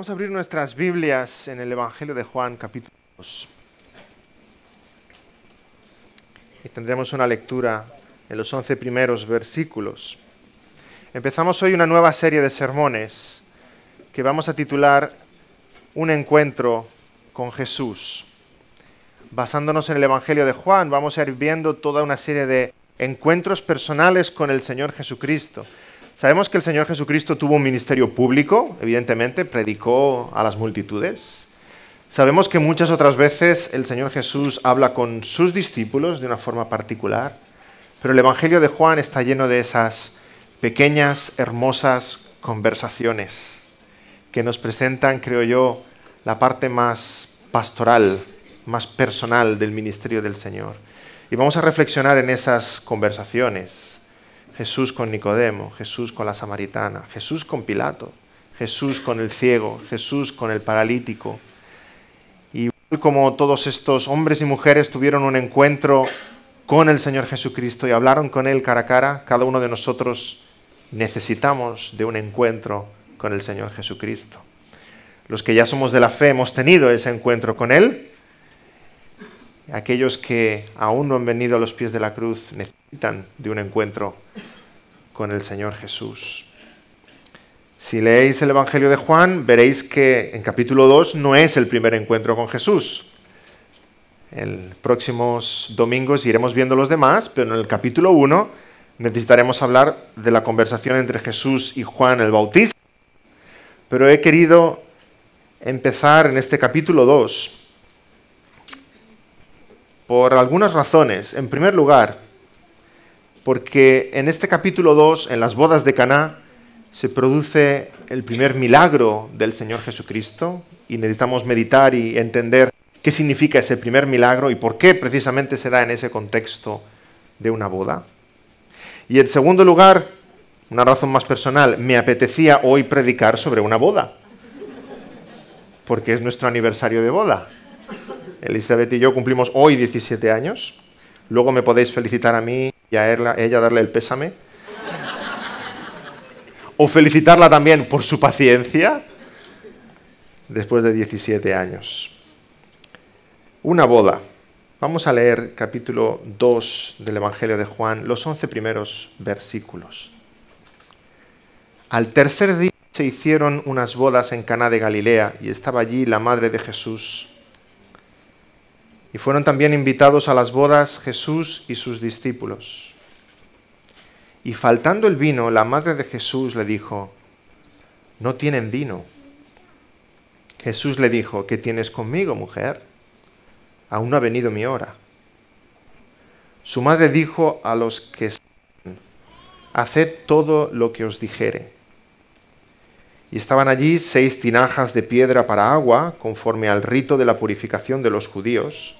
Vamos a abrir nuestras Biblias en el Evangelio de Juan, capítulo 2. Y tendremos una lectura en los 11 primeros versículos. Empezamos hoy una nueva serie de sermones que vamos a titular Un encuentro con Jesús. Basándonos en el Evangelio de Juan, vamos a ir viendo toda una serie de encuentros personales con el Señor Jesucristo. Sabemos que el Señor Jesucristo tuvo un ministerio público, evidentemente, predicó a las multitudes. Sabemos que muchas otras veces el Señor Jesús habla con sus discípulos de una forma particular, pero el Evangelio de Juan está lleno de esas pequeñas, hermosas conversaciones que nos presentan, creo yo, la parte más pastoral, más personal del ministerio del Señor. Y vamos a reflexionar en esas conversaciones. Jesús con Nicodemo, Jesús con la samaritana, Jesús con Pilato, Jesús con el ciego, Jesús con el paralítico. Y como todos estos hombres y mujeres tuvieron un encuentro con el Señor Jesucristo y hablaron con Él cara a cara, cada uno de nosotros necesitamos de un encuentro con el Señor Jesucristo. Los que ya somos de la fe hemos tenido ese encuentro con Él. Aquellos que aún no han venido a los pies de la cruz necesitan de un encuentro con el Señor Jesús. Si leéis el Evangelio de Juan, veréis que en capítulo 2 no es el primer encuentro con Jesús. En próximos domingos iremos viendo los demás, pero en el capítulo 1 necesitaremos hablar de la conversación entre Jesús y Juan el Bautista. Pero he querido empezar en este capítulo 2 por algunas razones. En primer lugar, porque en este capítulo 2, en las bodas de Caná, se produce el primer milagro del Señor Jesucristo y necesitamos meditar y entender qué significa ese primer milagro y por qué precisamente se da en ese contexto de una boda. Y en segundo lugar, una razón más personal, me apetecía hoy predicar sobre una boda, porque es nuestro aniversario de boda. Elizabeth y yo cumplimos hoy 17 años. Luego me podéis felicitar a mí y a ella darle el pésame. O felicitarla también por su paciencia después de 17 años. Una boda. Vamos a leer capítulo 2 del Evangelio de Juan, los 11 primeros versículos. Al tercer día se hicieron unas bodas en Caná de Galilea y estaba allí la madre de Jesús. Y fueron también invitados a las bodas Jesús y sus discípulos. Y faltando el vino, la madre de Jesús le dijo: «No tienen vino». Jesús le dijo: «¿Qué tienes conmigo, mujer? Aún no ha venido mi hora». Su madre dijo a los que estaban: «Haced todo lo que os dijere». Y estaban allí 6 tinajas de piedra para agua, conforme al rito de la purificación de los judíos,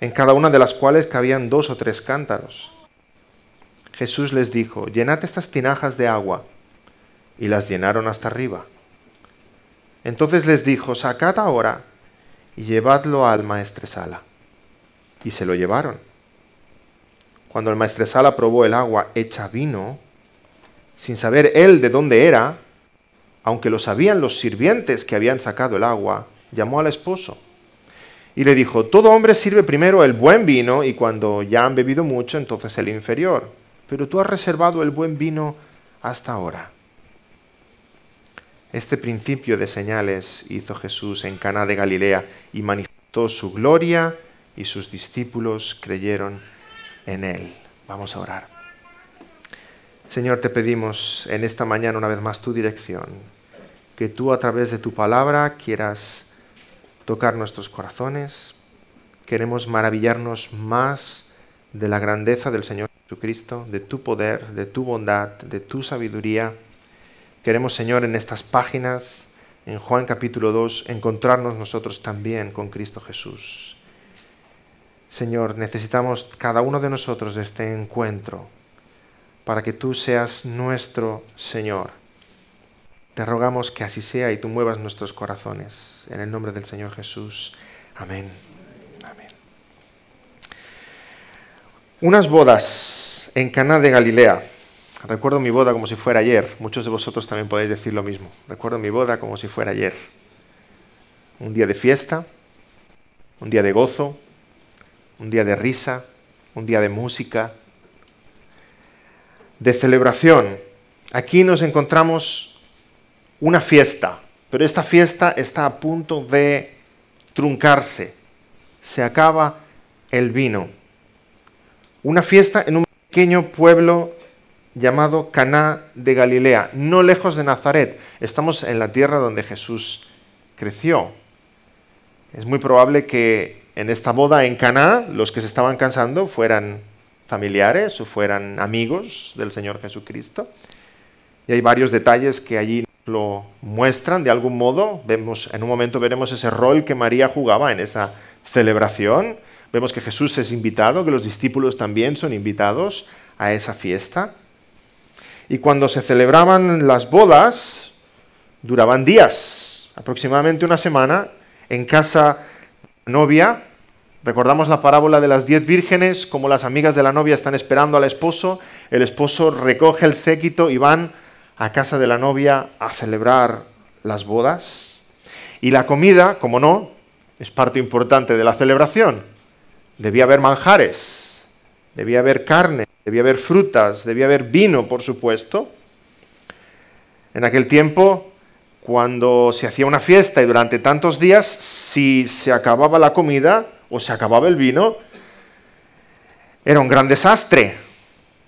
en cada una de las cuales cabían 2 o 3 cántaros. Jesús les dijo: «Llenad estas tinajas de agua», y las llenaron hasta arriba. Entonces les dijo: «Sacad ahora y llevadlo al maestresala». Y se lo llevaron. Cuando el maestresala probó el agua hecha vino, sin saber él de dónde era, aunque lo sabían los sirvientes que habían sacado el agua, llamó al esposo y le dijo: «Todo hombre sirve primero el buen vino y cuando ya han bebido mucho, entonces el inferior. Pero tú has reservado el buen vino hasta ahora». Este principio de señales hizo Jesús en Caná de Galilea y manifestó su gloria y sus discípulos creyeron en él. Vamos a orar. Señor, te pedimos en esta mañana una vez más tu dirección, que tú a través de tu palabra quieras tocar nuestros corazones. Queremos maravillarnos más de la grandeza del Señor Jesucristo, de tu poder, de tu bondad, de tu sabiduría. Queremos, Señor, en estas páginas, en Juan capítulo 2, encontrarnos nosotros también con Cristo Jesús. Señor, necesitamos cada uno de nosotros de este encuentro para que tú seas nuestro Señor. Te rogamos que así sea y tú muevas nuestros corazones. En el nombre del Señor Jesús. Amén. Amén. Unas bodas en Caná de Galilea. Recuerdo mi boda como si fuera ayer. Muchos de vosotros también podéis decir lo mismo. Recuerdo mi boda como si fuera ayer. Un día de fiesta, un día de gozo, un día de risa, un día de música, de celebración. Aquí nos encontramos una fiesta, pero esta fiesta está a punto de truncarse. Se acaba el vino. Una fiesta en un pequeño pueblo llamado Caná de Galilea, no lejos de Nazaret. Estamos en la tierra donde Jesús creció. Es muy probable que en esta boda en Caná los que se estaban casando fueran familiares o fueran amigos del Señor Jesucristo. Y hay varios detalles que allí lo muestran de algún modo. En un momento veremos ese rol que María jugaba en esa celebración. Vemos que Jesús es invitado, que los discípulos también son invitados a esa fiesta. Y cuando se celebraban las bodas, duraban días, aproximadamente una semana, en casa de la novia. Recordamos la parábola de las 10 vírgenes, como las amigas de la novia están esperando al esposo. El esposo recoge el séquito y van a casa de la novia a celebrar las bodas. Y la comida, como no, es parte importante de la celebración. Debía haber manjares, debía haber carne, debía haber frutas, debía haber vino, por supuesto. En aquel tiempo, cuando se hacía una fiesta y durante tantos días, si se acababa la comida o se acababa el vino, era un gran desastre.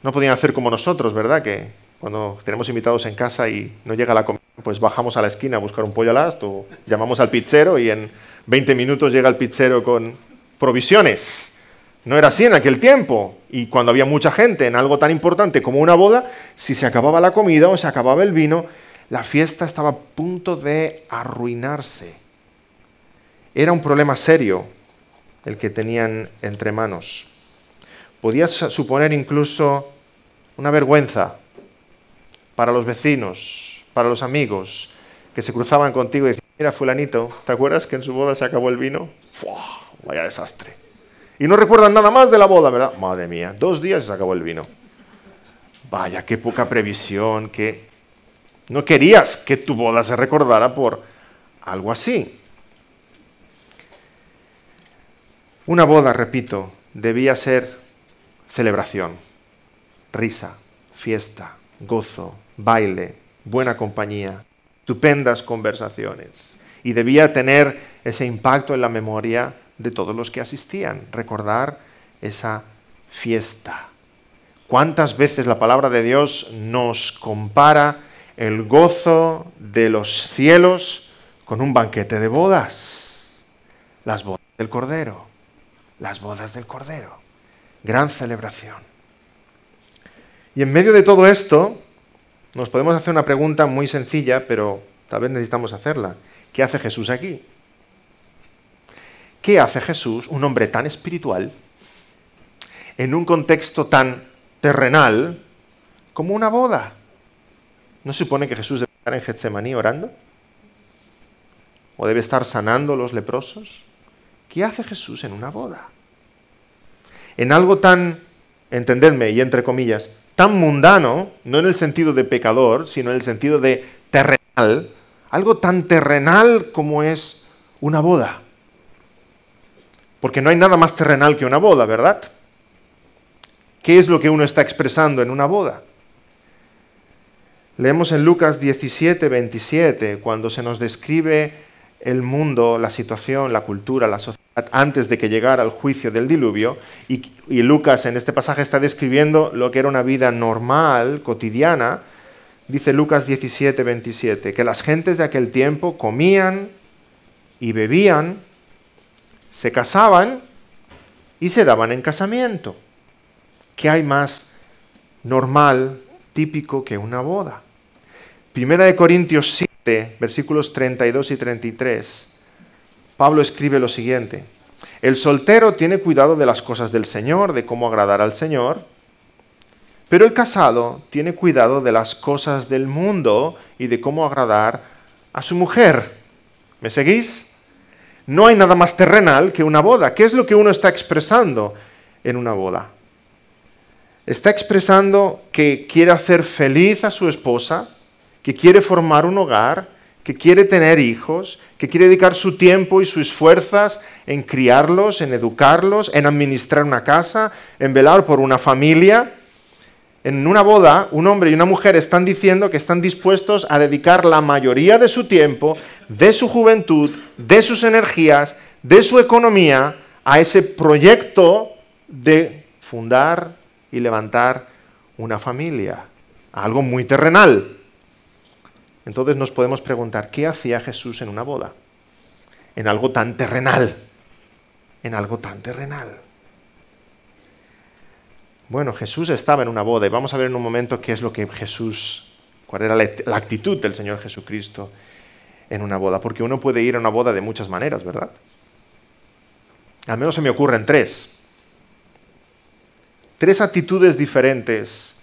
No podían hacer como nosotros, ¿verdad? Que cuando tenemos invitados en casa y no llega la comida, pues bajamos a la esquina a buscar un pollo al asto o llamamos al pizzero y en 20 minutos llega el pizzero con provisiones. No era así en aquel tiempo. Y cuando había mucha gente en algo tan importante como una boda, si se acababa la comida o se acababa el vino, la fiesta estaba a punto de arruinarse. Era un problema serio el que tenían entre manos. Podía suponer incluso una vergüenza para los vecinos, para los amigos que se cruzaban contigo y decían: mira, fulanito, ¿te acuerdas que en su boda se acabó el vino? ¡Fua! Vaya desastre. Y no recuerdan nada más de la boda, ¿verdad? Madre mía, 2 días y se acabó el vino. Vaya, qué poca previsión, que no querías que tu boda se recordara por algo así. Una boda, repito, debía ser celebración, risa, fiesta, gozo, baile, buena compañía, estupendas conversaciones. Y debía tener ese impacto en la memoria de todos los que asistían, recordar esa fiesta. ¿Cuántas veces la palabra de Dios nos compara el gozo de los cielos con un banquete de bodas? Las bodas del Cordero, las bodas del Cordero. Gran celebración. Y en medio de todo esto, nos podemos hacer una pregunta muy sencilla, pero tal vez necesitamos hacerla. ¿Qué hace Jesús aquí? ¿Qué hace Jesús, un hombre tan espiritual, en un contexto tan terrenal como una boda? ¿No se supone que Jesús debe estar en Getsemaní orando? ¿O debe estar sanando a los leprosos? ¿Qué hace Jesús en una boda? En algo tan, entendedme y entre comillas, tan mundano, no en el sentido de pecador, sino en el sentido de terrenal, algo tan terrenal como es una boda. Porque no hay nada más terrenal que una boda, ¿verdad? ¿Qué es lo que uno está expresando en una boda? Leemos en Lucas 17, 27, cuando se nos describe el mundo, la situación, la cultura, la sociedad, antes de que llegara el juicio del diluvio, y Lucas en este pasaje está describiendo lo que era una vida normal, cotidiana. Dice Lucas 17, 27, que las gentes de aquel tiempo comían y bebían, se casaban y se daban en casamiento. ¿Qué hay más normal, típico que una boda? Primera de Corintios 7, versículos 32 y 33, Pablo escribe lo siguiente: el soltero tiene cuidado de las cosas del Señor, de cómo agradar al Señor, pero el casado tiene cuidado de las cosas del mundo y de cómo agradar a su mujer. ¿Me seguís? No hay nada más terrenal que una boda. ¿Qué es lo que uno está expresando en una boda? Está expresando que quiere hacer feliz a su esposa, que quiere formar un hogar, que quiere tener hijos, que quiere dedicar su tiempo y sus fuerzas en criarlos, en educarlos, en administrar una casa, en velar por una familia. En una boda, un hombre y una mujer están diciendo que están dispuestos a dedicar la mayoría de su tiempo, de su juventud, de sus energías, de su economía, a ese proyecto de fundar y levantar una familia, algo muy terrenal. Entonces nos podemos preguntar, ¿qué hacía Jesús en una boda? En algo tan terrenal, en algo tan terrenal. Bueno, Jesús estaba en una boda y vamos a ver en un momento qué es lo que cuál era la actitud del Señor Jesucristo en una boda, porque uno puede ir a una boda de muchas maneras, ¿verdad? Al menos se me ocurren tres actitudes diferentes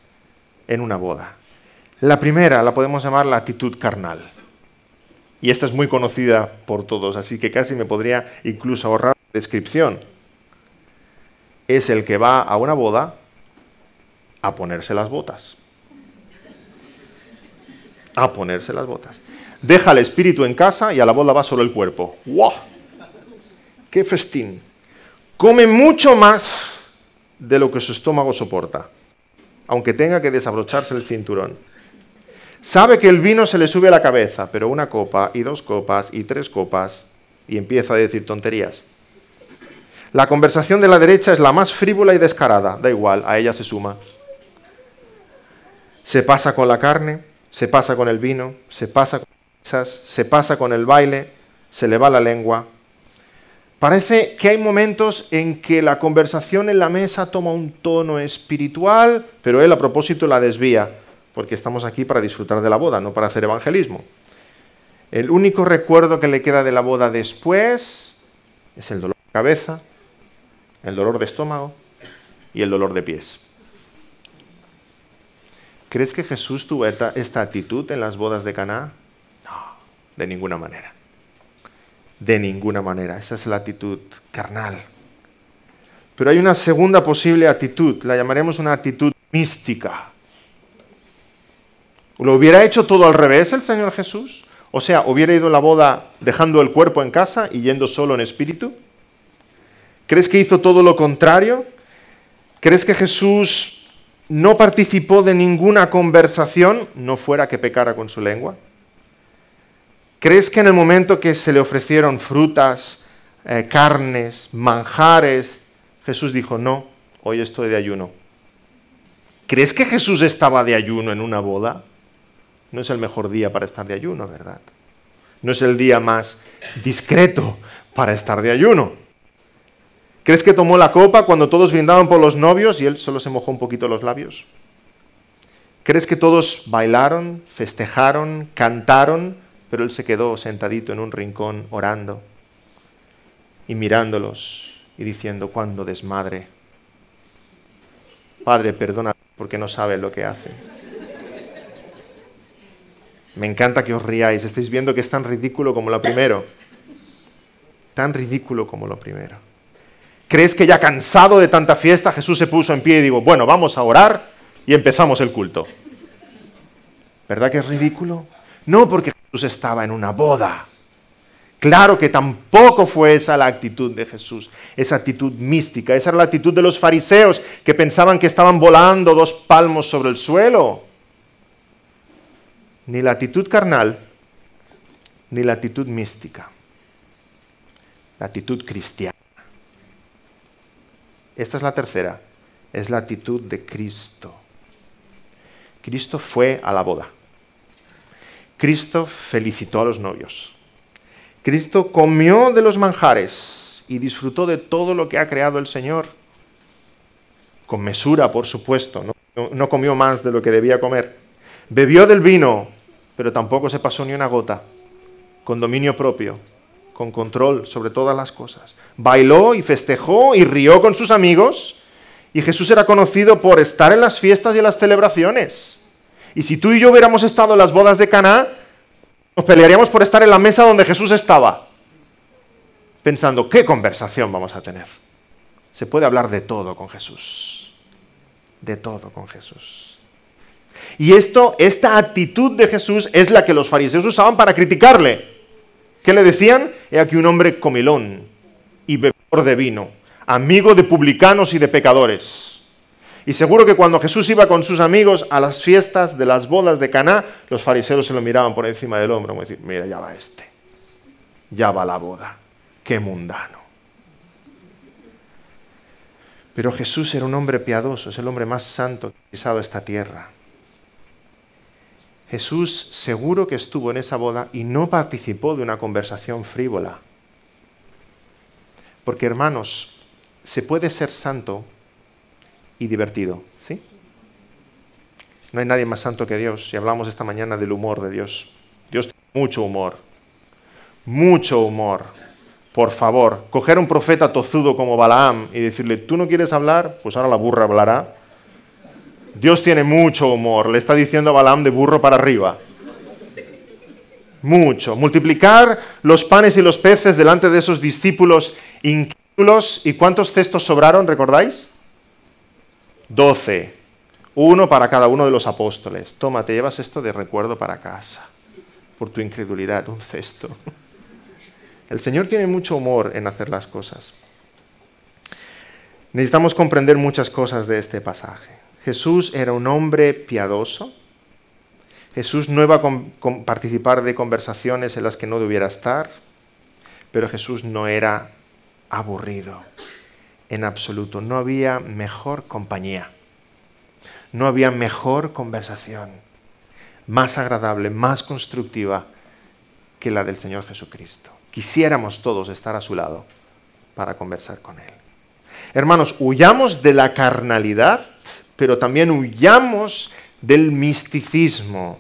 en una boda. La primera la podemos llamar la actitud carnal. Y esta es muy conocida por todos, así que casi me podría incluso ahorrar la descripción. Es el que va a una boda a ponerse las botas. A ponerse las botas. Deja el espíritu en casa y a la boda va solo el cuerpo. ¡Wow! ¡Qué festín! Come mucho más de lo que su estómago soporta, aunque tenga que desabrocharse el cinturón. Sabe que el vino se le sube a la cabeza, pero una copa y 2 copas y 3 copas y empieza a decir tonterías. La conversación de la derecha es la más frívola y descarada, da igual, a ella se suma. Se pasa con la carne, se pasa con el vino, se pasa con las mesas, se pasa con el baile, se le va la lengua. Parece que hay momentos en que la conversación en la mesa toma un tono espiritual, pero él a propósito la desvía, porque estamos aquí para disfrutar de la boda, no para hacer evangelismo. El único recuerdo que le queda de la boda después es el dolor de cabeza, el dolor de estómago y el dolor de pies. ¿Crees que Jesús tuvo esta actitud en las bodas de Caná? No, de ninguna manera. De ninguna manera. Esa es la actitud carnal. Pero hay una segunda posible actitud, la llamaremos una actitud mística. ¿Lo hubiera hecho todo al revés el Señor Jesús? O sea, ¿hubiera ido a la boda dejando el cuerpo en casa y yendo solo en espíritu? ¿Crees que hizo todo lo contrario? ¿Crees que Jesús no participó de ninguna conversación, no fuera que pecara con su lengua? ¿Crees que en el momento que se le ofrecieron frutas, carnes, manjares, Jesús dijo, no, hoy estoy de ayuno? ¿Crees que Jesús estaba de ayuno en una boda? No es el mejor día para estar de ayuno, ¿verdad? No es el día más discreto para estar de ayuno. ¿Crees que tomó la copa cuando todos brindaban por los novios y él solo se mojó un poquito los labios? ¿Crees que todos bailaron, festejaron, cantaron, pero él se quedó sentadito en un rincón orando y mirándolos y diciendo, cuánto desmadre? Padre, perdona porque no sabe lo que hace. Me encanta que os riáis. Estáis viendo que es tan ridículo como lo primero. Tan ridículo como lo primero. ¿Crees que ya cansado de tanta fiesta, Jesús se puso en pie y dijo, bueno, vamos a orar y empezamos el culto? ¿Verdad que es ridículo? No, porque Jesús estaba en una boda. Claro que tampoco fue esa la actitud de Jesús, esa actitud mística. Esa era la actitud de los fariseos que pensaban que estaban volando 2 palmos sobre el suelo. Ni la actitud carnal, ni la actitud mística. La actitud cristiana. Esta es la tercera, es la actitud de Cristo. Cristo fue a la boda. Cristo felicitó a los novios. Cristo comió de los manjares y disfrutó de todo lo que ha creado el Señor. Con mesura, por supuesto, no comió más de lo que debía comer. Bebió del vino, pero tampoco se pasó ni una gota. Con dominio propio, con control sobre todas las cosas. Bailó y festejó y rió con sus amigos. Y Jesús era conocido por estar en las fiestas y en las celebraciones. Y si tú y yo hubiéramos estado en las bodas de Caná, nos pelearíamos por estar en la mesa donde Jesús estaba, pensando, ¿qué conversación vamos a tener? Se puede hablar de todo con Jesús. de todo con Jesús. Y esta actitud de Jesús es la que los fariseos usaban para criticarle. ¿Qué le decían? He aquí un hombre comilón y bebedor de vino, amigo de publicanos y de pecadores. Y seguro que cuando Jesús iba con sus amigos a las fiestas de las bodas de Caná, los fariseos se lo miraban por encima del hombro, como decir, mira, ya va este, ya va la boda, qué mundano. Pero Jesús era un hombre piadoso, es el hombre más santo que ha pisado esta tierra. Jesús seguro que estuvo en esa boda y no participó de una conversación frívola. Porque, hermanos, se puede ser santo y divertido, ¿sí? No hay nadie más santo que Dios. Y hablamos esta mañana del humor de Dios. Dios tiene mucho humor. Mucho humor. Por favor, coger a un profeta tozudo como Balaam y decirle, ¿tú no quieres hablar? Pues ahora la burra hablará. Dios tiene mucho humor. Le está diciendo a Balaam de burro para arriba. Mucho. Multiplicar los panes y los peces delante de esos discípulos incrédulos. ¿Y cuántos cestos sobraron, recordáis? 12. Uno para cada uno de los apóstoles. Toma, te llevas esto de recuerdo para casa. Por tu incredulidad, un cesto. El Señor tiene mucho humor en hacer las cosas. Necesitamos comprender muchas cosas de este pasaje. Jesús era un hombre piadoso. Jesús no iba a participar de conversaciones en las que no debiera estar, pero Jesús no era aburrido en absoluto. No había mejor compañía, no había mejor conversación, más agradable, más constructiva que la del Señor Jesucristo. Quisiéramos todos estar a su lado para conversar con Él. Hermanos, huyamos de la carnalidad, pero también huyamos del misticismo.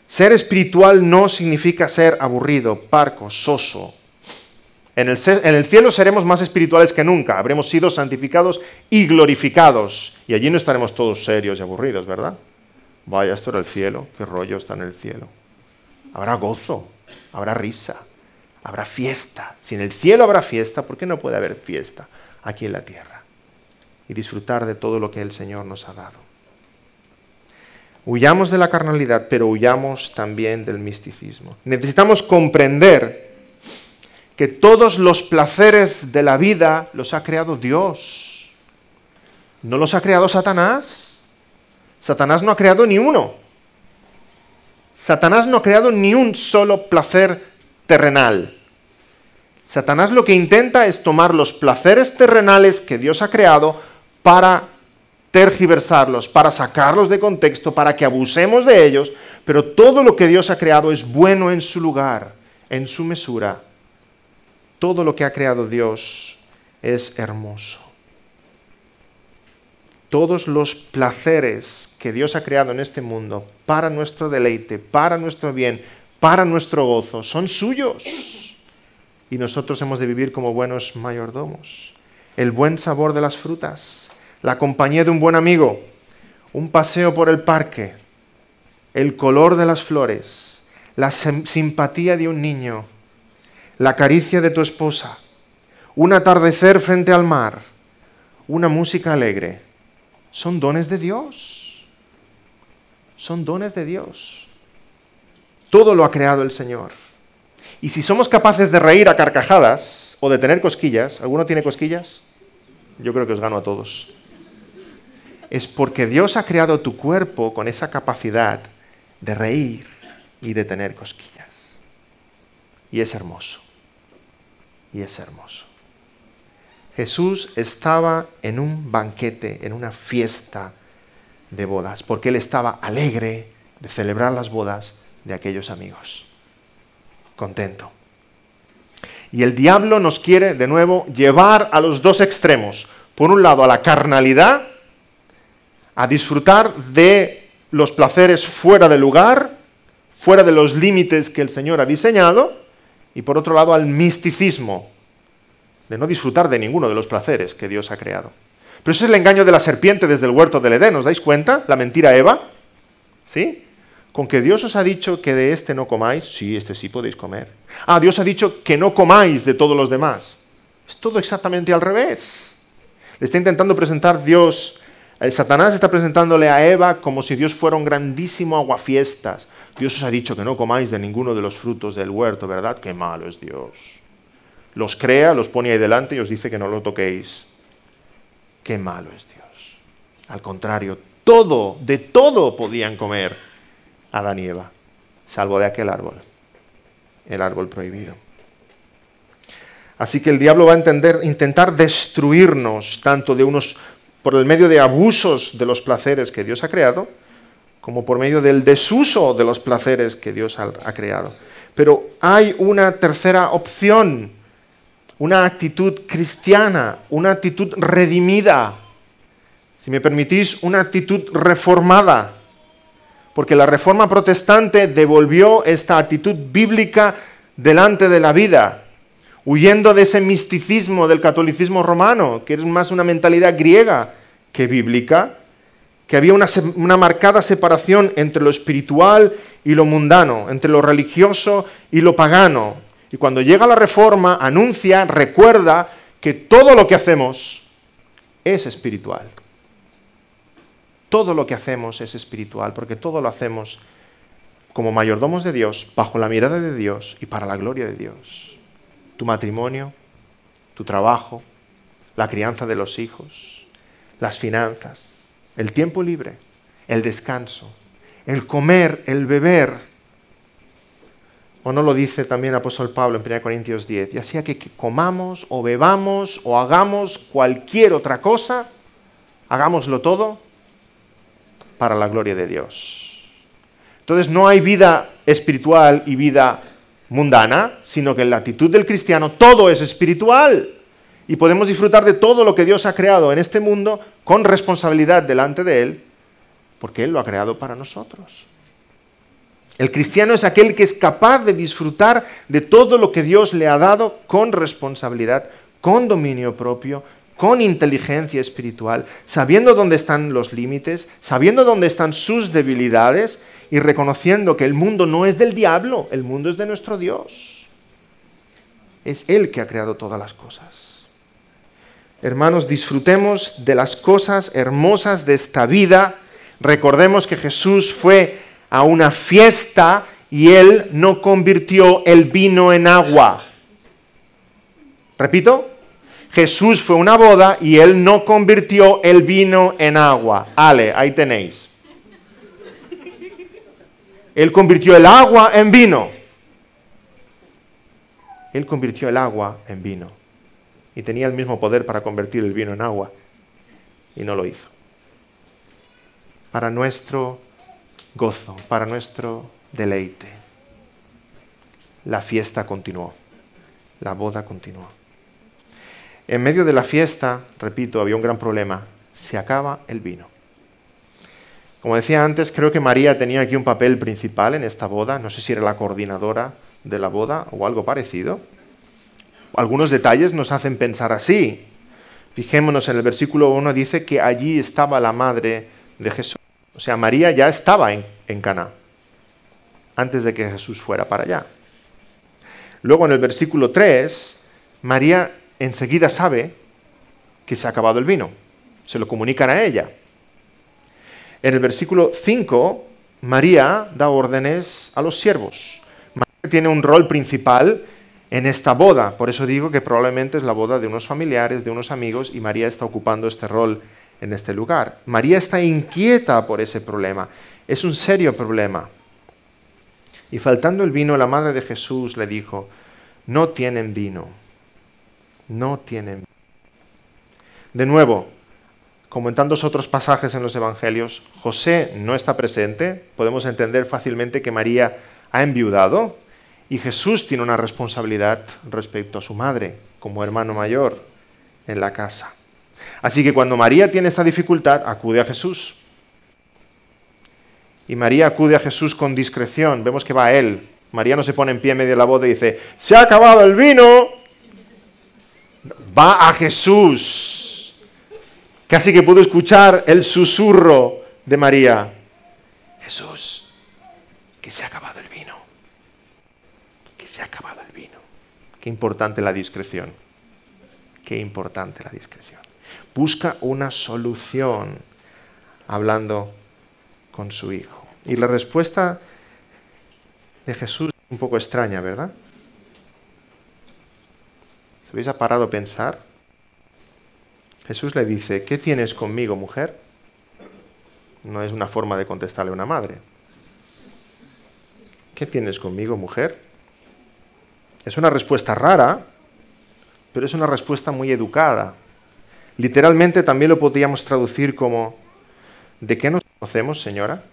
Ser espiritual no significa ser aburrido, parco, soso. En el cielo seremos más espirituales que nunca, habremos sido santificados y glorificados. Y allí no estaremos todos serios y aburridos, ¿verdad? Vaya, esto era el cielo, qué rollo está en el cielo. Habrá gozo, habrá risa, habrá fiesta. Si en el cielo habrá fiesta, ¿por qué no puede haber fiesta aquí en la tierra? Y disfrutar de todo lo que el Señor nos ha dado. Huyamos de la carnalidad, pero huyamos también del misticismo. Necesitamos comprender que todos los placeres de la vida los ha creado Dios. ¿No los ha creado Satanás? Satanás no ha creado ni uno. Satanás no ha creado ni un solo placer terrenal. Satanás lo que intenta es tomar los placeres terrenales que Dios ha creado para tergiversarlos, para sacarlos de contexto, para que abusemos de ellos, pero todo lo que Dios ha creado es bueno en su lugar, en su mesura. Todo lo que ha creado Dios es hermoso. Todos los placeres que Dios ha creado en este mundo para nuestro deleite, para nuestro bien, para nuestro gozo, son suyos. Y nosotros hemos de vivir como buenos mayordomos. El buen sabor de las frutas, la compañía de un buen amigo, un paseo por el parque, el color de las flores, la simpatía de un niño, la caricia de tu esposa, un atardecer frente al mar, una música alegre, son dones de Dios. Son dones de Dios. Todo lo ha creado el Señor. Y si somos capaces de reír a carcajadas o de tener cosquillas, ¿alguno tiene cosquillas? Yo creo que os gano a todos. Es porque Dios ha creado tu cuerpo con esa capacidad de reír y de tener cosquillas. Y es hermoso. Y es hermoso. Jesús estaba en un banquete, en una fiesta de bodas, porque Él estaba alegre de celebrar las bodas de aquellos amigos. Contento. Y el diablo nos quiere, de nuevo, llevar a los dos extremos. Por un lado, a la carnalidad, a disfrutar de los placeres fuera de lugar, fuera de los límites que el Señor ha diseñado, y por otro lado, al misticismo, de no disfrutar de ninguno de los placeres que Dios ha creado. Pero ese es el engaño de la serpiente desde el huerto del Edén, ¿os dais cuenta? La mentira Eva, ¿sí? Con que Dios os ha dicho que de este no comáis, sí, este sí podéis comer. Ah, Dios ha dicho que no comáis de todos los demás. Es todo exactamente al revés. Le está intentando presentar Dios Satanás está presentándole a Eva como si Dios fuera un grandísimo aguafiestas. Dios os ha dicho que no comáis de ninguno de los frutos del huerto, ¿verdad? Qué malo es Dios. Los crea, los pone ahí delante y os dice que no lo toquéis. Qué malo es Dios. Al contrario, de todo podían comer Adán y Eva, salvo de aquel árbol, el árbol prohibido. Así que el diablo va a intentar destruirnos, tanto por el medio de abusos de los placeres que Dios ha creado, como por medio del desuso de los placeres que Dios ha creado. Pero hay una tercera opción, una actitud cristiana, una actitud redimida, si me permitís, una actitud reformada, porque la Reforma Protestante devolvió esta actitud bíblica delante de la vida, huyendo de ese misticismo del catolicismo romano, que es más una mentalidad griega que bíblica, que había una marcada separación entre lo espiritual y lo mundano, entre lo religioso y lo pagano. Y cuando llega la Reforma, recuerda que todo lo que hacemos es espiritual. Todo lo que hacemos es espiritual, porque todo lo hacemos como mayordomos de Dios, bajo la mirada de Dios y para la gloria de Dios. Tu matrimonio, tu trabajo, la crianza de los hijos, las finanzas, el tiempo libre, el descanso, el comer, el beber. ¿O no lo dice también el apóstol Pablo en 1 Corintios 10? Ya sea que comamos o bebamos o hagamos cualquier otra cosa, hagámoslo todo para la gloria de Dios. Entonces no hay vida espiritual y vida mundana, sino que en la actitud del cristiano todo es espiritual y podemos disfrutar de todo lo que Dios ha creado en este mundo con responsabilidad delante de Él, porque Él lo ha creado para nosotros. El cristiano es aquel que es capaz de disfrutar de todo lo que Dios le ha dado con responsabilidad, con dominio propio, con inteligencia espiritual, sabiendo dónde están los límites, sabiendo dónde están sus debilidades y reconociendo que el mundo no es del diablo, el mundo es de nuestro Dios. Es Él que ha creado todas las cosas. Hermanos, disfrutemos de las cosas hermosas de esta vida. Recordemos que Jesús fue a una fiesta y Él no convirtió el vino en agua. Repito, Jesús fue a una boda y Él no convirtió el vino en agua. Ale, ahí tenéis. Él convirtió el agua en vino. Él convirtió el agua en vino. Y tenía el mismo poder para convertir el vino en agua. Y no lo hizo. Para nuestro gozo, para nuestro deleite. La fiesta continuó. La boda continuó. En medio de la fiesta, repito, había un gran problema. Se acaba el vino. Como decía antes, creo que María tenía aquí un papel principal en esta boda. No sé si era la coordinadora de la boda o algo parecido. Algunos detalles nos hacen pensar así. Fijémonos en el versículo 1, dice que allí estaba la madre de Jesús. O sea, María ya estaba en Caná, antes de que Jesús fuera para allá. Luego en el versículo 3, María enseguida sabe que se ha acabado el vino. Se lo comunican a ella. En el versículo 5, María da órdenes a los siervos. María tiene un rol principal en esta boda. Por eso digo que probablemente es la boda de unos familiares, de unos amigos, y María está ocupando este rol en este lugar. María está inquieta por ese problema. Es un serio problema. Y faltando el vino, la madre de Jesús le dijo, no tienen vino. No tienen. De nuevo, como en tantos otros pasajes en los evangelios, José no está presente. Podemos entender fácilmente que María ha enviudado y Jesús tiene una responsabilidad respecto a su madre, como hermano mayor en la casa. Así que cuando María tiene esta dificultad, acude a Jesús. Y María acude a Jesús con discreción. Vemos que va a Él. María no se pone en pie en medio de la boda y dice, ¡se ha acabado el vino! Va a Jesús. Casi que puedo escuchar el susurro de María. Jesús, que se ha acabado el vino. Que se ha acabado el vino. Qué importante la discreción. Qué importante la discreción. Busca una solución hablando con su hijo. Y la respuesta de Jesús es un poco extraña, ¿verdad? ¿Se habéis parado a pensar? Jesús le dice, ¿qué tienes conmigo, mujer? No es una forma de contestarle a una madre. ¿Qué tienes conmigo, mujer? Es una respuesta rara, pero es una respuesta muy educada. Literalmente también lo podríamos traducir como, ¿de qué nos conocemos, señora?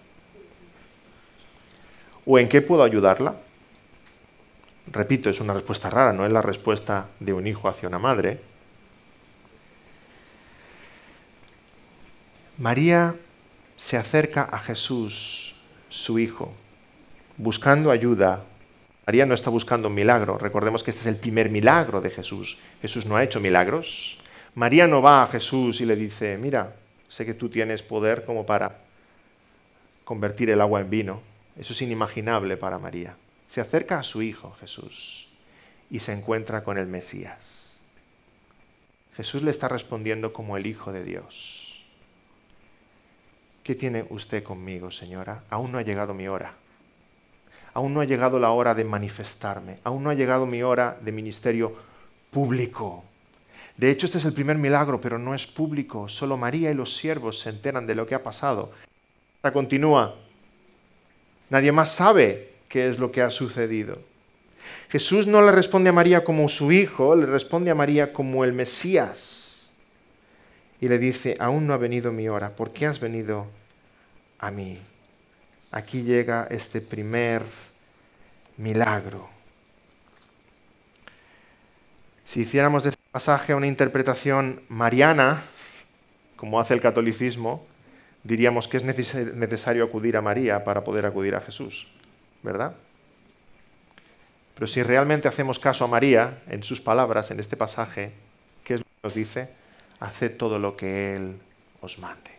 ¿O en qué puedo ayudarla? Repito, es una respuesta rara, no es la respuesta de un hijo hacia una madre. María se acerca a Jesús, su hijo, buscando ayuda. María no está buscando un milagro. Recordemos que este es el primer milagro de Jesús. Jesús no ha hecho milagros. María no va a Jesús y le dice, mira, sé que tú tienes poder como para convertir el agua en vino. Eso es inimaginable para María. Se acerca a su hijo, Jesús, y se encuentra con el Mesías. Jesús le está respondiendo como el Hijo de Dios. ¿Qué tiene usted conmigo, señora? Aún no ha llegado mi hora. Aún no ha llegado la hora de manifestarme. Aún no ha llegado mi hora de ministerio público. De hecho, este es el primer milagro, pero no es público. Solo María y los siervos se enteran de lo que ha pasado. Continúa. Nadie más sabe qué es lo que ha sucedido. Jesús no le responde a María como su hijo, le responde a María como el Mesías. Y le dice, aún no ha venido mi hora. ¿Por qué has venido a mí? Aquí llega este primer milagro. Si hiciéramos de este pasaje una interpretación mariana, como hace el catolicismo, diríamos que es necesario acudir a María para poder acudir a Jesús, ¿verdad? Pero si realmente hacemos caso a María, en sus palabras, en este pasaje, ¿qué es lo que nos dice? Haced todo lo que Él os mande.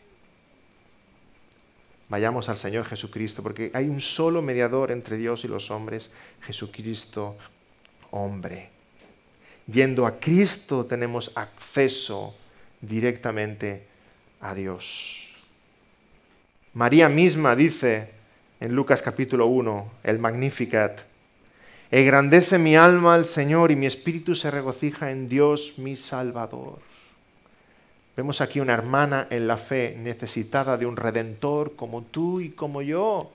Vayamos al Señor Jesucristo, porque hay un solo mediador entre Dios y los hombres, Jesucristo, hombre. Yendo a Cristo tenemos acceso directamente a Dios. María misma dice en Lucas capítulo 1, el Magnificat, engrandece mi alma al Señor y mi espíritu se regocija en Dios mi Salvador. Vemos aquí una hermana en la fe necesitada de un redentor como tú y como yo.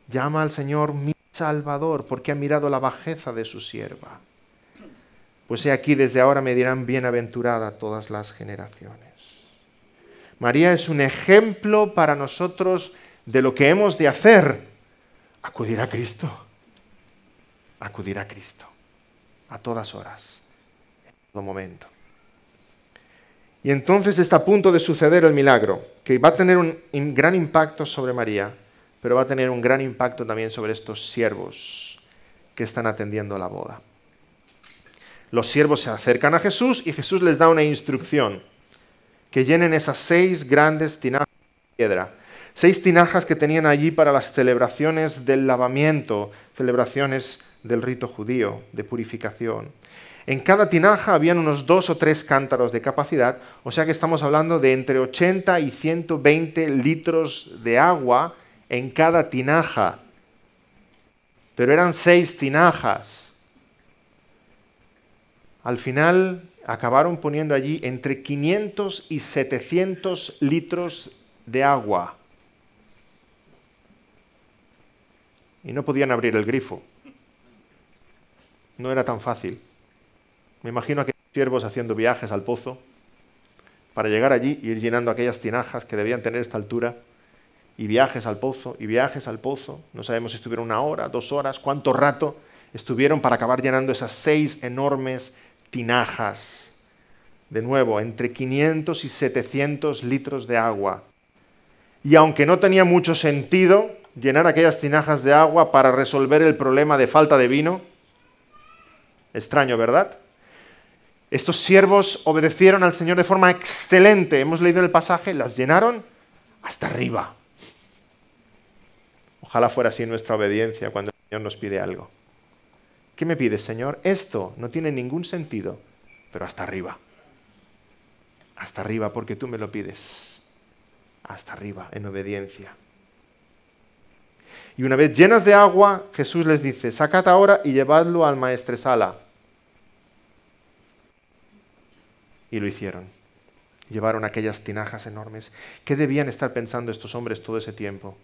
Llama al Señor mi Salvador porque ha mirado la bajeza de su sierva. Pues he aquí, desde ahora me dirán bienaventurada todas las generaciones. María es un ejemplo para nosotros de lo que hemos de hacer. Acudir a Cristo. Acudir a Cristo. A todas horas. En todo momento. Y entonces está a punto de suceder el milagro, que va a tener un gran impacto sobre María, pero va a tener un gran impacto también sobre estos siervos que están atendiendo la boda. Los siervos se acercan a Jesús y Jesús les da una instrucción, que llenen esas 6 grandes tinajas de piedra. 6 tinajas que tenían allí para las celebraciones del lavamiento, celebraciones del rito judío, de purificación. En cada tinaja habían unos 2 o 3 cántaros de capacidad, o sea que estamos hablando de entre 80 y 120 litros de agua en cada tinaja. Pero eran 6 tinajas. Al final acabaron poniendo allí entre 500 y 700 litros de agua. Y no podían abrir el grifo. No era tan fácil. Me imagino a aquellos siervos haciendo viajes al pozo para llegar allí y ir llenando aquellas tinajas que debían tener esta altura, y viajes al pozo, y viajes al pozo. No sabemos si estuvieron 1 hora, 2 horas, cuánto rato estuvieron para acabar llenando esas 6 enormes tinajas. De nuevo, entre 500 y 700 litros de agua. Y aunque no tenía mucho sentido llenar aquellas tinajas de agua para resolver el problema de falta de vino, extraño, ¿verdad? Estos siervos obedecieron al Señor de forma excelente. Hemos leído en el pasaje, las llenaron hasta arriba. Ojalá fuera así nuestra obediencia cuando el Señor nos pide algo. ¿Qué me pides, Señor? Esto no tiene ningún sentido, pero hasta arriba. Hasta arriba porque tú me lo pides. hasta arriba, en obediencia. Y una vez llenas de agua, Jesús les dice, sacad ahora y llevadlo al maestresala. Y lo hicieron. Llevaron aquellas tinajas enormes. ¿Qué debían estar pensando estos hombres todo ese tiempo?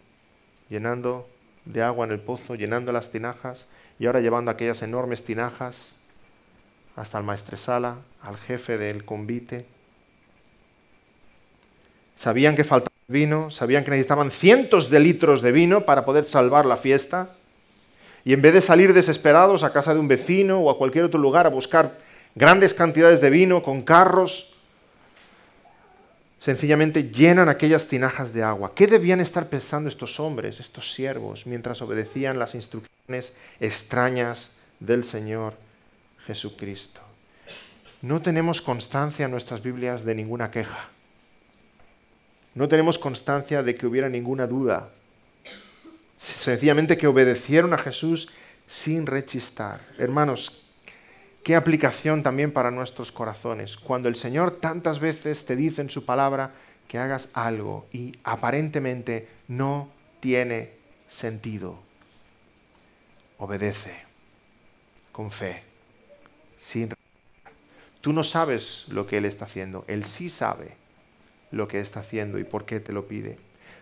Llenando de agua en el pozo, llenando las tinajas y ahora llevando aquellas enormes tinajas hasta el maestresala, al jefe del convite. Sabían que faltaba vino, sabían que necesitaban cientos de litros de vino para poder salvar la fiesta. Y en vez de salir desesperados a casa de un vecino o a cualquier otro lugar a buscar grandes cantidades de vino con carros, sencillamente llenan aquellas tinajas de agua. ¿Qué debían estar pensando estos hombres, estos siervos, mientras obedecían las instrucciones extrañas del Señor Jesucristo? No tenemos constancia en nuestras Biblias de ninguna queja. No tenemos constancia de que hubiera ninguna duda. Sencillamente que obedecieron a Jesús sin rechistar. Hermanos, qué aplicación también para nuestros corazones. Cuando el Señor tantas veces te dice en su palabra que hagas algo y aparentemente no tiene sentido. Obedece con fe, sin rechistar. Tú no sabes lo que Él está haciendo. Él sí sabe lo que está haciendo y por qué te lo pide.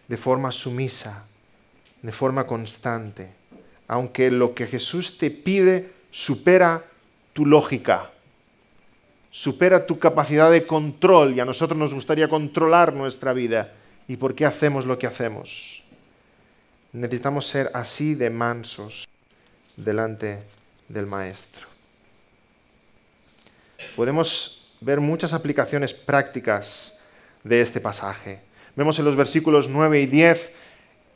De forma sumisa, de forma constante. Aunque lo que Jesús te pide supera tu lógica, supera tu capacidad de control, y a nosotros nos gustaría controlar nuestra vida. ¿Y por qué hacemos lo que hacemos? Necesitamos ser así de mansos delante del Maestro. Podemos ver muchas aplicaciones prácticas de este pasaje. Vemos en los versículos 9 y 10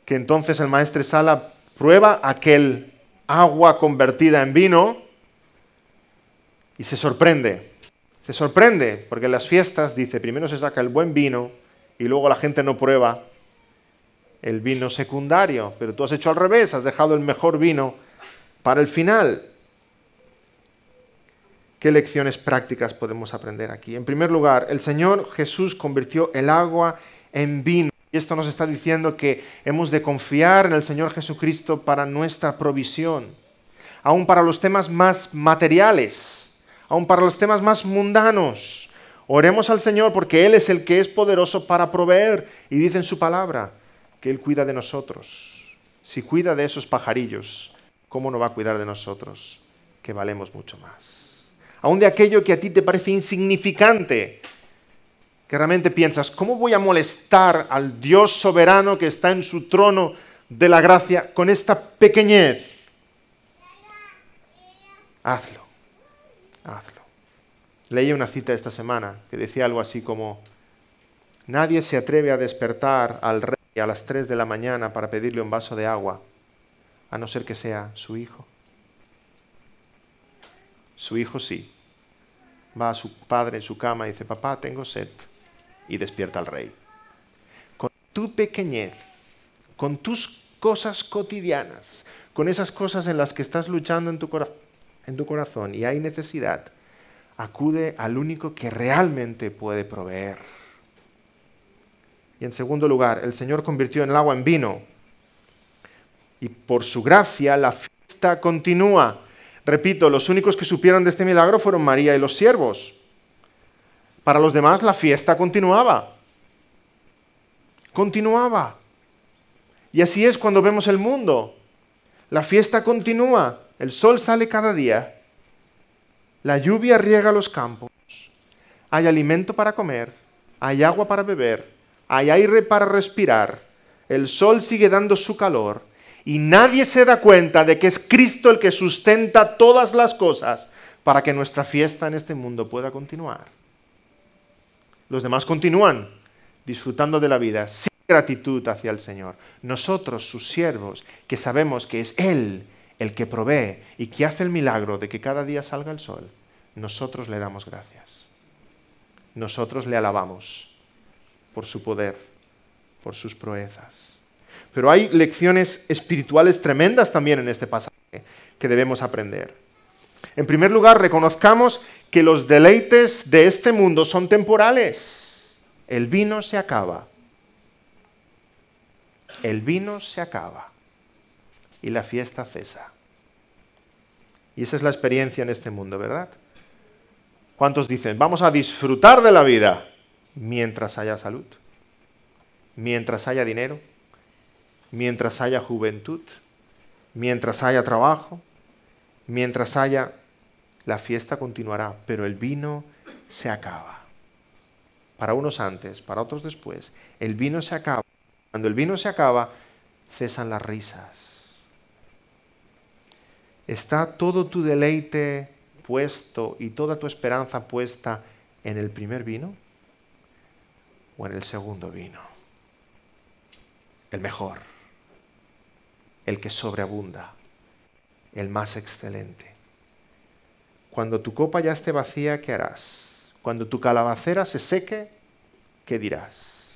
que entonces el maestresala prueba aquel agua convertida en vino y se sorprende. Se sorprende porque en las fiestas, dice, primero se saca el buen vino y luego la gente no prueba el vino secundario. Pero tú has hecho al revés, has dejado el mejor vino para el final. ¿Qué lecciones prácticas podemos aprender aquí? En primer lugar, el Señor Jesús convirtió el agua en vino. Y esto nos está diciendo que hemos de confiar en el Señor Jesucristo para nuestra provisión. Aún para los temas más materiales, aún para los temas más mundanos. Oremos al Señor porque Él es el que es poderoso para proveer. Y dice en su palabra que Él cuida de nosotros. Si cuida de esos pajarillos, ¿cómo no va a cuidar de nosotros? Que valemos mucho más. Aún de aquello que a ti te parece insignificante, que realmente piensas, ¿cómo voy a molestar al Dios soberano que está en su trono de la gracia con esta pequeñez? Hazlo, hazlo. Leí una cita esta semana que decía algo así como, nadie se atreve a despertar al rey a las 3 de la mañana para pedirle un vaso de agua, a no ser que sea su hijo. Su hijo sí. Va a su padre en su cama y dice, papá, tengo sed. Y despierta al rey. Con tu pequeñez, con tus cosas cotidianas, con esas cosas en las que estás luchando en tu corazón y hay necesidad, acude al único que realmente puede proveer. Y en segundo lugar, el Señor convirtió el agua en vino. Y por su gracia la fiesta continúa. Repito, los únicos que supieron de este milagro fueron María y los siervos. Para los demás la fiesta continuaba. Continuaba. Y así es cuando vemos el mundo. La fiesta continúa. El sol sale cada día. La lluvia riega los campos. Hay alimento para comer. Hay agua para beber. Hay aire para respirar. El sol sigue dando su calor. Y nadie se da cuenta de que es Cristo el que sustenta todas las cosas para que nuestra fiesta en este mundo pueda continuar. Los demás continúan disfrutando de la vida sin gratitud hacia el Señor. Nosotros, sus siervos, que sabemos que es Él el que provee y que hace el milagro de que cada día salga el sol, nosotros le damos gracias. Nosotros le alabamos por su poder, por sus proezas. Pero hay lecciones espirituales tremendas también en este pasaje que debemos aprender. En primer lugar, reconozcamos que los deleites de este mundo son temporales. El vino se acaba. el vino se acaba y la fiesta cesa. Y esa es la experiencia en este mundo, ¿verdad? ¿Cuántos dicen, vamos a disfrutar de la vida mientras haya salud, mientras haya dinero, mientras haya juventud, mientras haya trabajo, mientras haya... La fiesta continuará, pero el vino se acaba. Para unos antes, para otros después. El vino se acaba. Cuando el vino se acaba, cesan las risas. ¿Está todo tu deleite puesto y toda tu esperanza puesta en el primer vino o en el segundo vino? El mejor, el que sobreabunda, el más excelente. Cuando tu copa ya esté vacía, ¿qué harás? Cuando tu calabacera se seque, ¿qué dirás?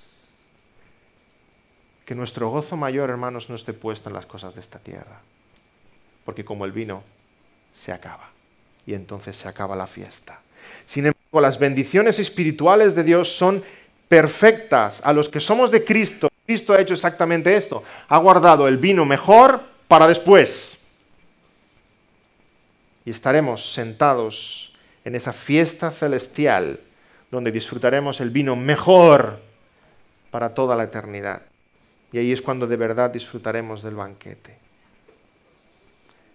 Que nuestro gozo mayor, hermanos, no esté puesto en las cosas de esta tierra. Porque como el vino, se acaba. Y entonces se acaba la fiesta. Sin embargo, las bendiciones espirituales de Dios son perfectas. A los que somos de Cristo, Cristo ha hecho exactamente esto. Ha guardado el vino mejor para después. Y estaremos sentados en esa fiesta celestial donde disfrutaremos el vino mejor para toda la eternidad. Y ahí es cuando de verdad disfrutaremos del banquete.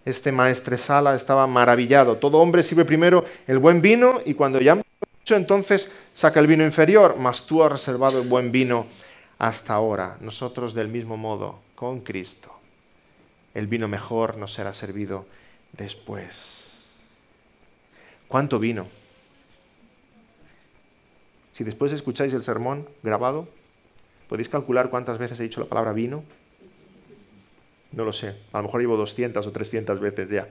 Este maestresala estaba maravillado. Todo hombre sirve primero el buen vino y cuando ya mucho entonces saca el vino inferior, mas tú has reservado el buen vino hasta ahora. Nosotros del mismo modo, con Cristo. El vino mejor nos será servido después. ¿Cuánto vino? Si después escucháis el sermón grabado, ¿podéis calcular cuántas veces he dicho la palabra vino? No lo sé, a lo mejor llevo 200 o 300 veces ya.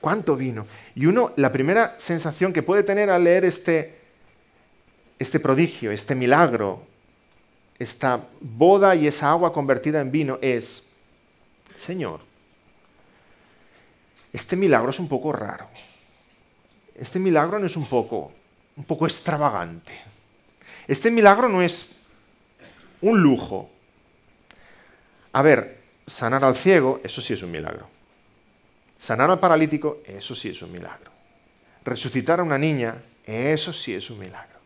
¿Cuánto vino? Y la primera sensación que puede tener al leer este prodigio, este milagro, esta boda y esa agua convertida en vino es, Señor, este milagro es un poco raro. Este milagro no es un poco extravagante. Este milagro no es un lujo. A ver, sanar al ciego, eso sí es un milagro. Sanar al paralítico, eso sí es un milagro. Resucitar a una niña, eso sí es un milagro.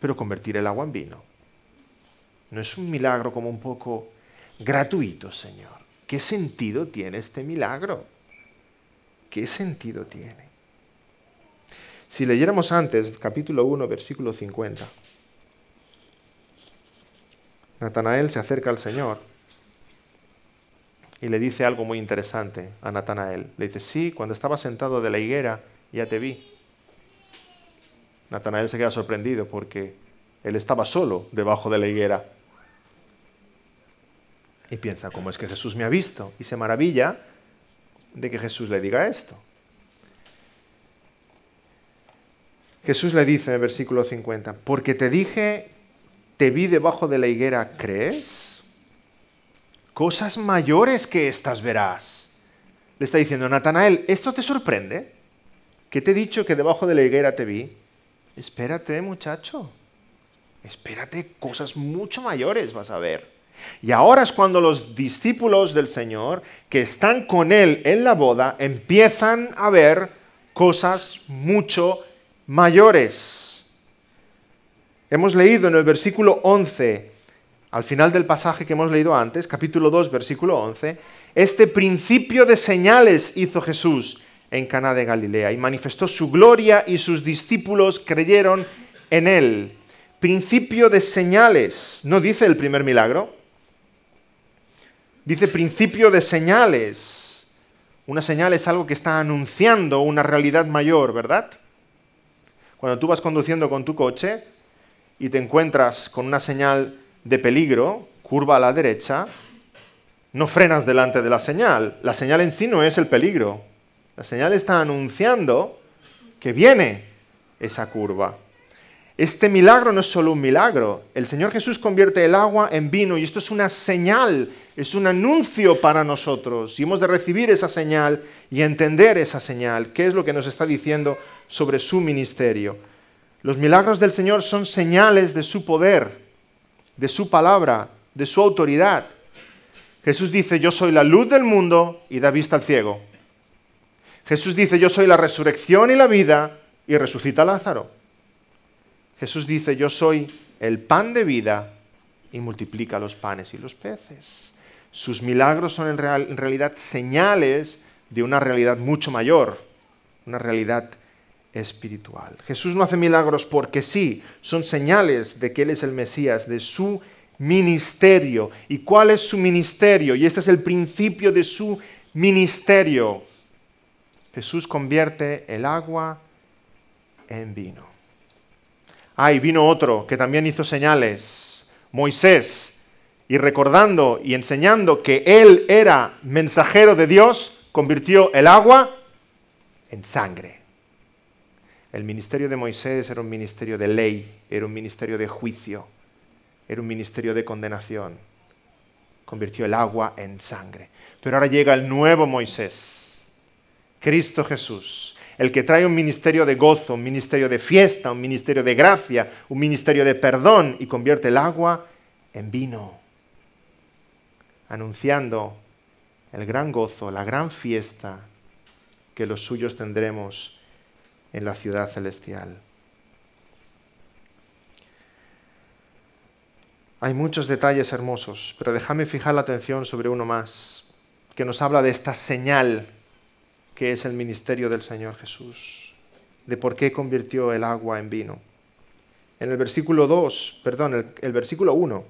Pero convertir el agua en vino, no es un milagro como un poco gratuito, Señor. ¿Qué sentido tiene este milagro? ¿Qué sentido tiene? Si leyéramos antes, capítulo 1, versículo 50, Natanael se acerca al Señor y le dice algo muy interesante a Natanael. Le dice, sí, cuando estaba sentado de la higuera ya te vi. Natanael se queda sorprendido porque él estaba solo debajo de la higuera. Y piensa, ¿cómo es que Jesús me ha visto? Y se maravilla de que Jesús le diga esto. Jesús le dice en el versículo 50, porque te dije, te vi debajo de la higuera, ¿crees? Cosas mayores que estas verás. Le está diciendo, Natanael, ¿esto te sorprende? ¿Que te he dicho que debajo de la higuera te vi? Espérate, muchacho. Espérate, cosas mucho mayores vas a ver. Y ahora es cuando los discípulos del Señor, que están con Él en la boda, empiezan a ver cosas mucho mayores. Hemos leído en el versículo 11, al final del pasaje que hemos leído antes, capítulo 2, versículo 11, este principio de señales hizo Jesús en Caná de Galilea y manifestó su gloria y sus discípulos creyeron en Él. Principio de señales, ¿no dice el primer milagro? Dice principio de señales. Una señal es algo que está anunciando una realidad mayor, ¿verdad? Cuando tú vas conduciendo con tu coche y te encuentras con una señal de peligro, curva a la derecha, no frenas delante de la señal. La señal en sí no es el peligro. La señal está anunciando que viene esa curva. Este milagro no es solo un milagro. El Señor Jesús convierte el agua en vino y esto es una señal, es un anuncio para nosotros. Y hemos de recibir esa señal y entender esa señal. ¿Qué es lo que nos está diciendo sobre su ministerio? Los milagros del Señor son señales de su poder, de su palabra, de su autoridad. Jesús dice, yo soy la luz del mundo y da vista al ciego. Jesús dice, yo soy la resurrección y la vida y resucita a Lázaro. Jesús dice, yo soy el pan de vida y multiplica los panes y los peces. Sus milagros son en realidad señales de una realidad mucho mayor, una realidad espiritual. Jesús no hace milagros porque sí, son señales de que Él es el Mesías, de su ministerio. ¿Y cuál es su ministerio? Y este es el principio de su ministerio. Jesús convierte el agua en vino. Y vino otro que también hizo señales, Moisés, y recordando y enseñando que él era mensajero de Dios, convirtió el agua en sangre. El ministerio de Moisés era un ministerio de ley, era un ministerio de juicio, era un ministerio de condenación. Convirtió el agua en sangre. Pero ahora llega el nuevo Moisés, Cristo Jesús, el que trae un ministerio de gozo, un ministerio de fiesta, un ministerio de gracia, un ministerio de perdón y convierte el agua en vino, anunciando el gran gozo, la gran fiesta que los suyos tendremos en la ciudad celestial. Hay muchos detalles hermosos, pero déjame fijar la atención sobre uno más, que nos habla de esta señal que es el ministerio del Señor Jesús, de por qué convirtió el agua en vino. En el versículo 1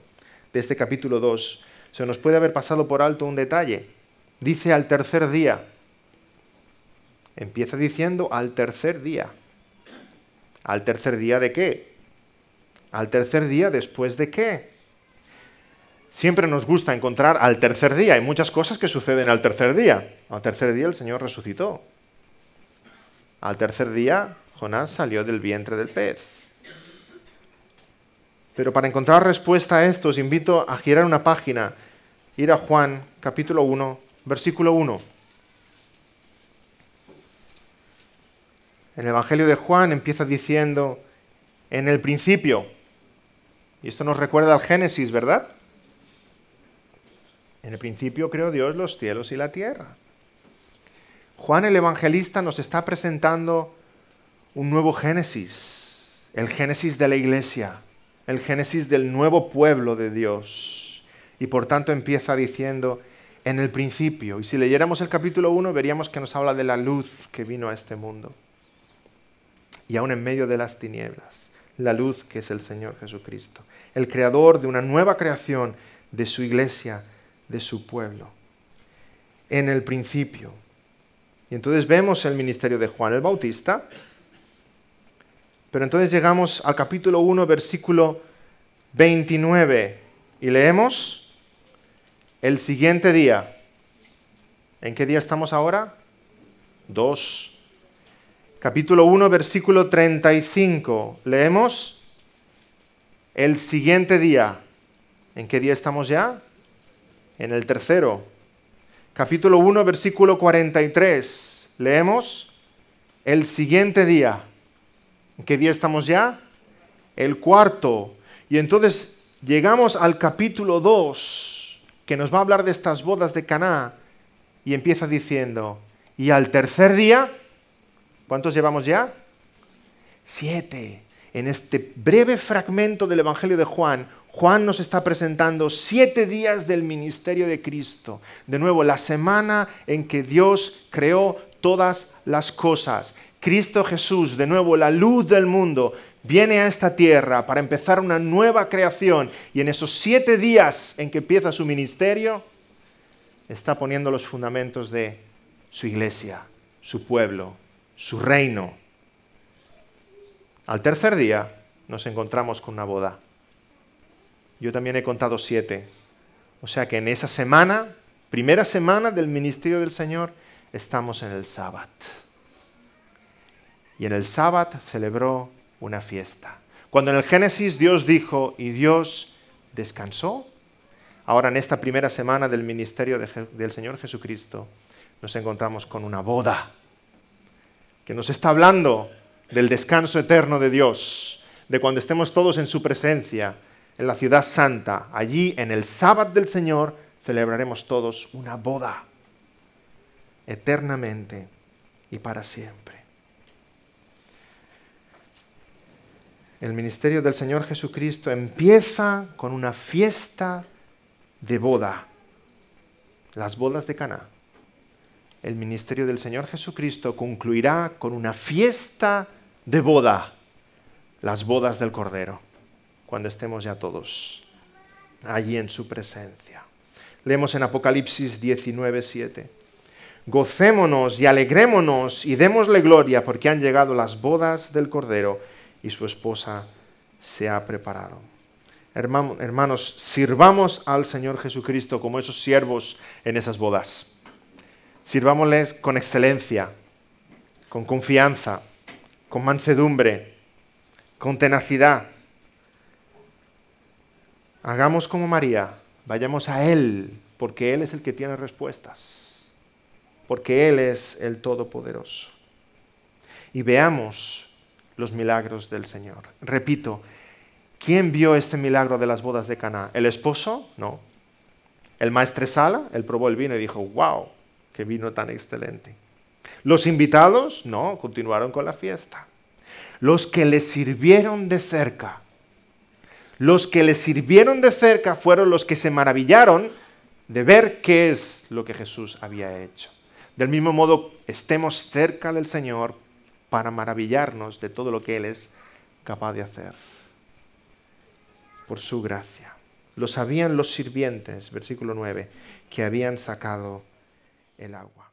de este capítulo 2, se nos puede haber pasado por alto un detalle. Dice al tercer día. Empieza diciendo al tercer día. ¿Al tercer día de qué? ¿Al tercer día después de qué? Siempre nos gusta encontrar al tercer día. Hay muchas cosas que suceden al tercer día. Al tercer día el Señor resucitó. Al tercer día Jonás salió del vientre del pez. Pero para encontrar respuesta a esto os invito a girar una página, ir a Juan capítulo 1, versículo 1. En el Evangelio de Juan empieza diciendo, en el principio, y esto nos recuerda al Génesis, ¿verdad? En el principio creó Dios los cielos y la tierra. Juan el Evangelista nos está presentando un nuevo Génesis, el Génesis de la iglesia, el Génesis del nuevo pueblo de Dios. Y por tanto empieza diciendo, en el principio. Y si leyéramos el capítulo 1 veríamos que nos habla de la luz que vino a este mundo. Y aún en medio de las tinieblas, la luz que es el Señor Jesucristo, el creador de una nueva creación de su iglesia, de su pueblo. En el principio. Y entonces vemos el ministerio de Juan el Bautista. Pero entonces llegamos al capítulo 1, versículo 29. Y leemos el siguiente día. ¿En qué día estamos ahora? 2. Capítulo 1, versículo 35. Leemos el siguiente día. ¿En qué día estamos ya? En el tercero. Capítulo 1, versículo 43. Leemos el siguiente día. ¿En qué día estamos ya? El cuarto. Y entonces llegamos al capítulo 2, que nos va a hablar de estas bodas de Caná, y empieza diciendo, y al tercer día, ¿cuántos llevamos ya? 7. En este breve fragmento del Evangelio de Juan, Juan nos está presentando 7 días del ministerio de Cristo. De nuevo, la semana en que Dios creó todas las cosas. Cristo Jesús, de nuevo, la luz del mundo, viene a esta tierra para empezar una nueva creación. Y en esos 7 días en que empieza su ministerio, está poniendo los fundamentos de su iglesia, su pueblo, su reino. Al tercer día nos encontramos con una boda. Yo también he contado 7. O sea que en esa semana, primera semana del ministerio del Señor, estamos en el sábado. Y en el sábado celebró una fiesta. Cuando en el Génesis Dios dijo, y Dios descansó, ahora en esta primera semana del ministerio del Señor Jesucristo, nos encontramos con una boda que nos está hablando del descanso eterno de Dios, de cuando estemos todos en su presencia, en la ciudad santa, allí en el sábado del Señor, celebraremos todos una boda eternamente y para siempre. El ministerio del Señor Jesucristo empieza con una fiesta de boda, las bodas de Caná. El ministerio del Señor Jesucristo concluirá con una fiesta de boda, las bodas del Cordero, cuando estemos ya todos allí en su presencia. Leemos en Apocalipsis 19:7. Gocémonos y alegrémonos y démosle gloria porque han llegado las bodas del Cordero y su esposa se ha preparado. Hermanos, sirvamos al Señor Jesucristo como esos siervos en esas bodas. Sirvámosles con excelencia, con confianza, con mansedumbre, con tenacidad. Hagamos como María, vayamos a Él, porque Él es el que tiene respuestas, porque Él es el Todopoderoso. Y veamos los milagros del Señor. Repito, ¿quién vio este milagro de las bodas de Caná? ¿El esposo? No. ¿El maestresala? Él probó el vino y dijo, wow, qué vino tan excelente. ¿Los invitados? No, continuaron con la fiesta. Los que le sirvieron de cerca. Los que le sirvieron de cerca fueron los que se maravillaron de ver qué es lo que Jesús había hecho. Del mismo modo, estemos cerca del Señor para maravillarnos de todo lo que Él es capaz de hacer. Por su gracia. Lo sabían los sirvientes, versículo 9, que habían sacado el agua.